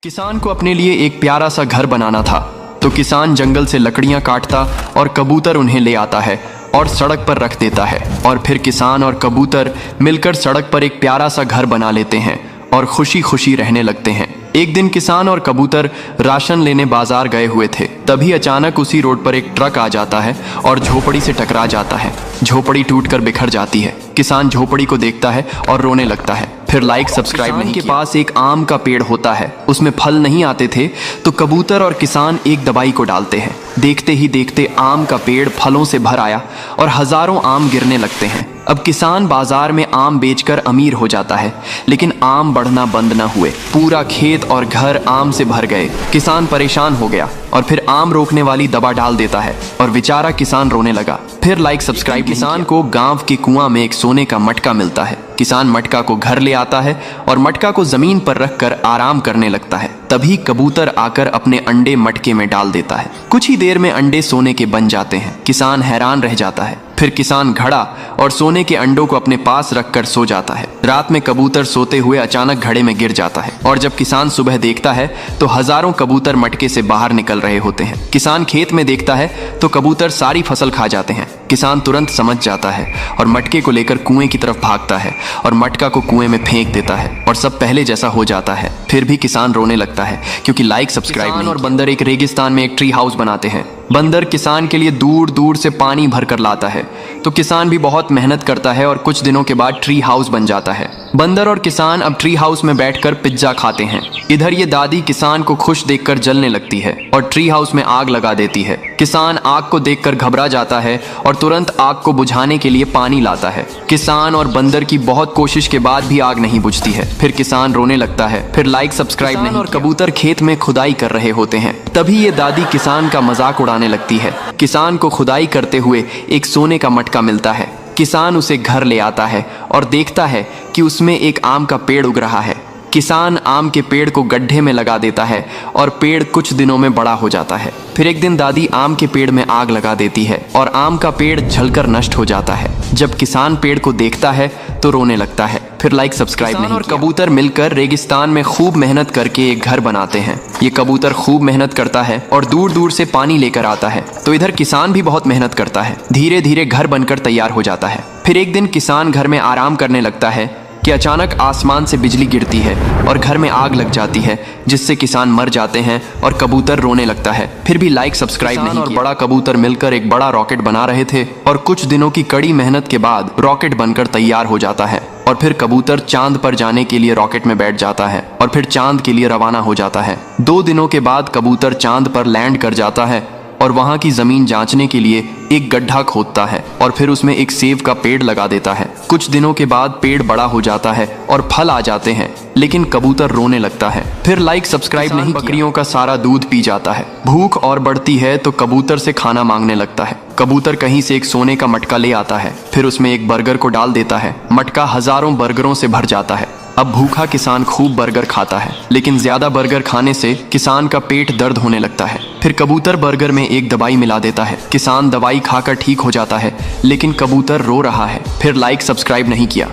किसान को अपने लिए एक प्यारा सा घर बनाना था, तो किसान जंगल से लकड़ियां काटता और कबूतर उन्हें ले आता है और सड़क पर रख देता है। और फिर किसान और कबूतर मिलकर सड़क पर एक प्यारा सा घर बना लेते हैं और खुशी खुशी रहने लगते हैं। एक दिन किसान और कबूतर राशन लेने बाजार गए हुए थे। तभी अचानक उसी रोड पर एक ट्रक आ जाता है और झोपड़ी से टकरा जाता है। झोपड़ी टूटकर बिखर जाती है। किसान झोपड़ी को देखता है और रोने लगता है। फिर लाइक सब्सक्राइब नहीं के पास एक आम का पेड़ होता है, उसमें फल नहीं आते थे, तो कबूतर और किसान एक दवाई को डालते हैं। देखते ही देखते आम का पेड़ फलों से भर आया और हजारों आम गिरने लगते हैं। अब किसान बाजार में आम बेचकर अमीर हो जाता है, लेकिन आम बढ़ना बंद न हुए। पूरा खेत और घर आम से भर गए। किसान परेशान हो गया और फिर आम रोकने वाली दवा डाल देता है और बेचारा किसान रोने लगा। फिर लाइक सब्सक्राइब। किसान को गांव के कुआं में एक सोने का मटका मिलता है। किसान मटका को घर ले आता है और मटका को जमीन पर रखकर आराम करने लगता है। तभी कबूतर आकर अपने अंडे मटके में डाल देता है। कुछ ही देर में अंडे सोने के बन जाते हैं। किसान हैरान रह जाता है। फिर किसान घड़ा और सोने के अंडों को अपने पास रखकर सो जाता है। रात में कबूतर सोते हुए अचानक घड़े में गिर जाता है और जब किसान सुबह देखता है तो हजारों कबूतर मटके से बाहर निकल रहे होते हैं। किसान खेत में देखता है तो कबूतर सारी फसल खा जाते हैं। किसान तुरंत समझ जाता है और मटके को लेकर कुएं की तरफ भागता है और मटका को कुएं में फेंक देता है और सब पहले जैसा हो जाता है। फिर भी किसान रोने लगता है क्योंकि लाइक सब्सक्राइब नहीं। और बंदर एक रेगिस्तान में एक ट्री हाउस बनाते हैं। बंदर किसान के लिए दूर दूर से पानी भर कर लाता है, तो किसान भी बहुत मेहनत करता है और कुछ दिनों के बाद ट्री हाउस बन जाता है। बंदर और किसान अब ट्री हाउस में बैठकर पिज्जा खाते हैं। इधर ये दादी किसान को खुश देखकर जलने लगती है और ट्री हाउस में आग लगा देती है। किसान आग को देखकर घबरा जाता है और तुरंत आग को बुझाने के लिए पानी लाता है। किसान और बंदर की बहुत कोशिश के बाद भी आग नहीं बुझती है। फिर किसान रोने लगता है। फिर लाइक सब्सक्राइब नहीं। और कबूतर खेत में खुदाई कर रहे होते हैं। तभी ये दादी किसान का मजाक उड़ाने लगती है। किसान को खुदाई करते हुए एक सोने का मटका मिलता है। किसान उसे घर ले आता है और देखता है कि उसमें एक आम का पेड़ उग रहा है। किसान आम के पेड़ को गड्ढे में लगा देता है और पेड़ कुछ दिनों में बड़ा हो जाता है। फिर एक दिन दादी आम के पेड़ में आग लगा देती है और आम का पेड़ जलकर नष्ट हो जाता है। जब किसान पेड़ को देखता है तो रोने लगता है। फिर लाइक सब्सक्राइब नहीं। और कबूतर मिलकर रेगिस्तान में खूब मेहनत करके एक घर बनाते हैं। ये कबूतर खूब मेहनत करता है और दूर दूर से पानी लेकर आता है, तो इधर किसान भी बहुत मेहनत करता है। धीरे धीरे घर बनकर तैयार हो जाता है। फिर एक दिन किसान घर में आराम करने लगता है कि अचानक आसमान से बिजली गिरती है और घर में आग लग जाती है, जिससे किसान मर जाते हैं और कबूतर रोने लगता है। फिर भी लाइक सब्सक्राइब नहीं। और बड़ा कबूतर मिलकर एक बड़ा रॉकेट बना रहे थे और कुछ दिनों की कड़ी मेहनत के बाद रॉकेट बनकर तैयार हो जाता है। और फिर कबूतर चांद पर जाने के लिए रॉकेट में बैठ जाता है और फिर चांद के लिए रवाना हो जाता है। 2 दिनों के बाद कबूतर चांद पर लैंड कर जाता है और वहां की जमीन जांचने के लिए एक गड्ढा खोदता है और फिर उसमें एक सेब का पेड़ लगा देता है। कुछ दिनों के बाद पेड़ बड़ा हो जाता है और फल आ जाते हैं, लेकिन कबूतर रोने लगता है। फिर लाइक सब्सक्राइब नहीं। बकरियों का सारा दूध पी जाता है। भूख और बढ़ती है तो कबूतर से खाना मांगने लगता है। कबूतर कहीं से एक सोने का मटका ले आता है। फिर उसमें एक बर्गर को डाल देता है। मटका हजारों बर्गरों से भर जाता है। अब भूखा किसान खूब बर्गर खाता है, लेकिन ज्यादा बर्गर खाने से किसान का पेट दर्द होने लगता है। फिर कबूतर बर्गर में एक दवाई मिला देता है। किसान दवाई खाकर ठीक हो जाता है, लेकिन कबूतर रो रहा है। फिर लाइक सब्सक्राइब नहीं किया।